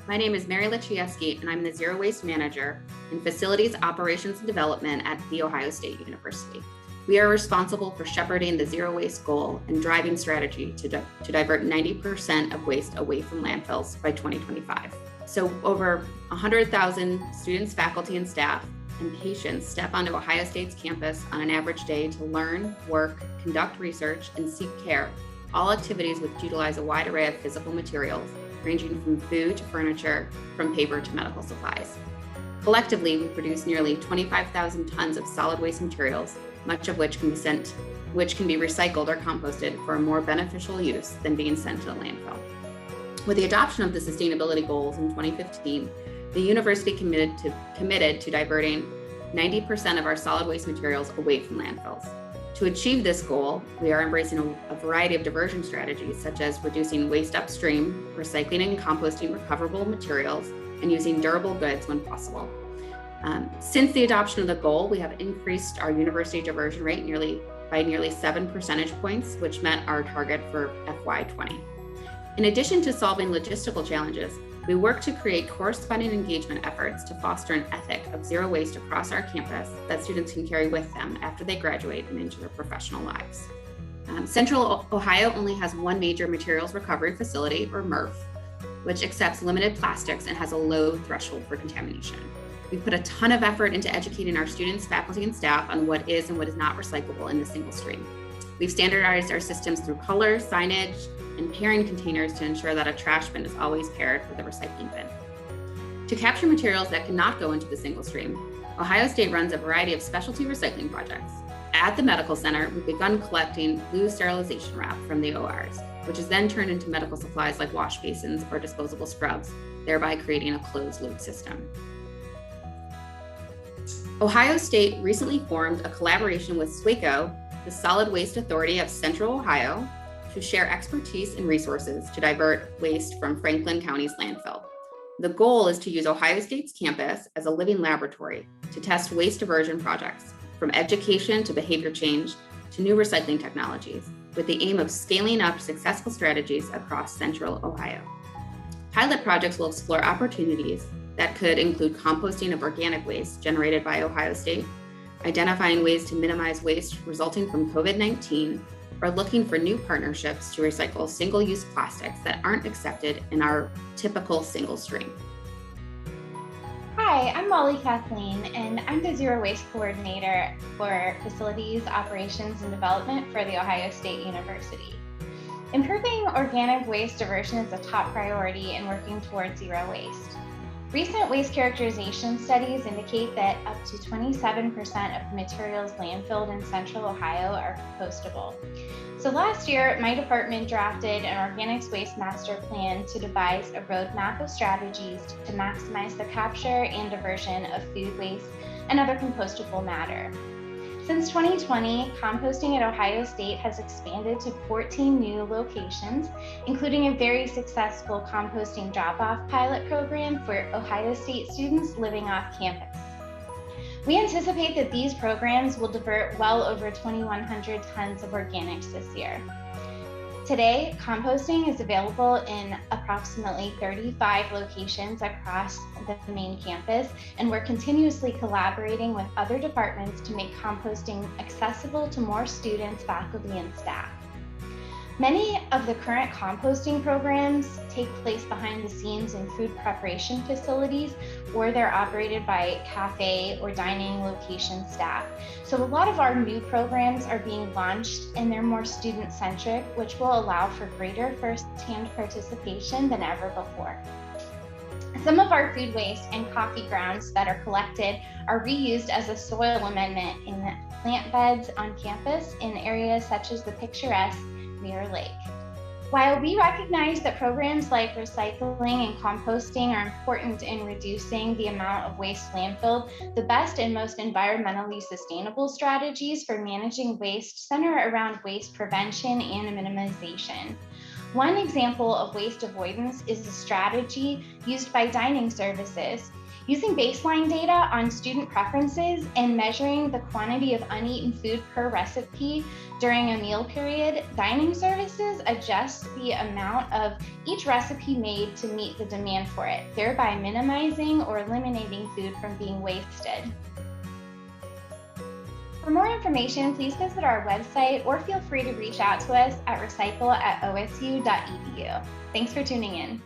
My name is Mary Lachieski, and I'm the Zero Waste Manager in Facilities Operations and Development at The Ohio State University. We are responsible for shepherding the zero waste goal and driving strategy to divert 90% of waste away from landfills by 2025. So over 100,000 students, faculty, and staff and patients step onto Ohio State's campus on an average day to learn, work, conduct research, and seek care, all activities which utilize a wide array of physical materials, ranging from food to furniture, from paper to medical supplies. Collectively, we produce nearly 25,000 tons of solid waste materials, much of which can be recycled or composted for a more beneficial use than being sent to the landfill. With the adoption of the sustainability goals in 2015, the university committed to diverting 90% of our solid waste materials away from landfills. To achieve this goal, we are embracing a variety of diversion strategies, such as reducing waste upstream, recycling and composting recoverable materials, and using durable goods when possible. Since the adoption of the goal, we have increased our university diversion rate by nearly 7 percentage points, which met our target for FY20. In addition to solving logistical challenges, we work to create corresponding engagement efforts to foster an ethic of zero waste across our campus that students can carry with them after they graduate and into their professional lives. Central Ohio only has one major materials recovery facility, or MRF, which accepts limited plastics and has a low threshold for contamination. We put a ton of effort into educating our students, faculty, and staff on what is and what is not recyclable in the single stream. We've standardized our systems through color, signage, and pairing containers to ensure that a trash bin is always paired with a recycling bin. To capture materials that cannot go into the single stream, Ohio State runs a variety of specialty recycling projects. At the medical center, we've begun collecting blue sterilization wrap from the ORs, which is then turned into medical supplies like wash basins or disposable scrubs, thereby creating a closed loop system. Ohio State recently formed a collaboration with SWACO, the Solid Waste Authority of Central Ohio, to share expertise and resources to divert waste from Franklin County's landfill. The goal is to use Ohio State's campus as a living laboratory to test waste diversion projects, from education to behavior change to new recycling technologies, with the aim of scaling up successful strategies across Central Ohio. Pilot projects will explore opportunities that could include composting of organic waste generated by Ohio State, identifying ways to minimize waste resulting from COVID-19, or looking for new partnerships to recycle single-use plastics that aren't accepted in our typical single stream. Hi, I'm Molly Kathleen, and I'm the Zero Waste Coordinator for Facilities, Operations, and Development for The Ohio State University. Improving organic waste diversion is a top priority in working towards zero waste. Recent waste characterization studies indicate that up to 27% of the materials landfilled in Central Ohio are compostable. So last year, my department drafted an organics waste master plan to devise a roadmap of strategies to maximize the capture and diversion of food waste and other compostable matter. Since 2020, composting at Ohio State has expanded to 14 new locations, including a very successful composting drop-off pilot program for Ohio State students living off campus. We anticipate that these programs will divert well over 2,100 tons of organics this year. Today, composting is available in approximately 35 locations across the main campus, and we're continuously collaborating with other departments to make composting accessible to more students, faculty, and staff. Many of the current composting programs take place behind the scenes in food preparation facilities, or they're operated by cafe or dining location staff. So a lot of our new programs are being launched and they're more student-centric, which will allow for greater first-hand participation than ever before. Some of our food waste and coffee grounds that are collected are reused as a soil amendment in plant beds on campus in areas such as the picturesque Mirror Lake. While we recognize that programs like recycling and composting are important in reducing the amount of waste landfilled, the best and most environmentally sustainable strategies for managing waste center around waste prevention and minimization. One example of waste avoidance is a strategy used by dining services. Using baseline data on student preferences and measuring the quantity of uneaten food per recipe during a meal period, dining services adjust the amount of each recipe made to meet the demand for it, thereby minimizing or eliminating food from being wasted. For more information, please visit our website or feel free to reach out to us at recycle@osu.edu. Thanks for tuning in.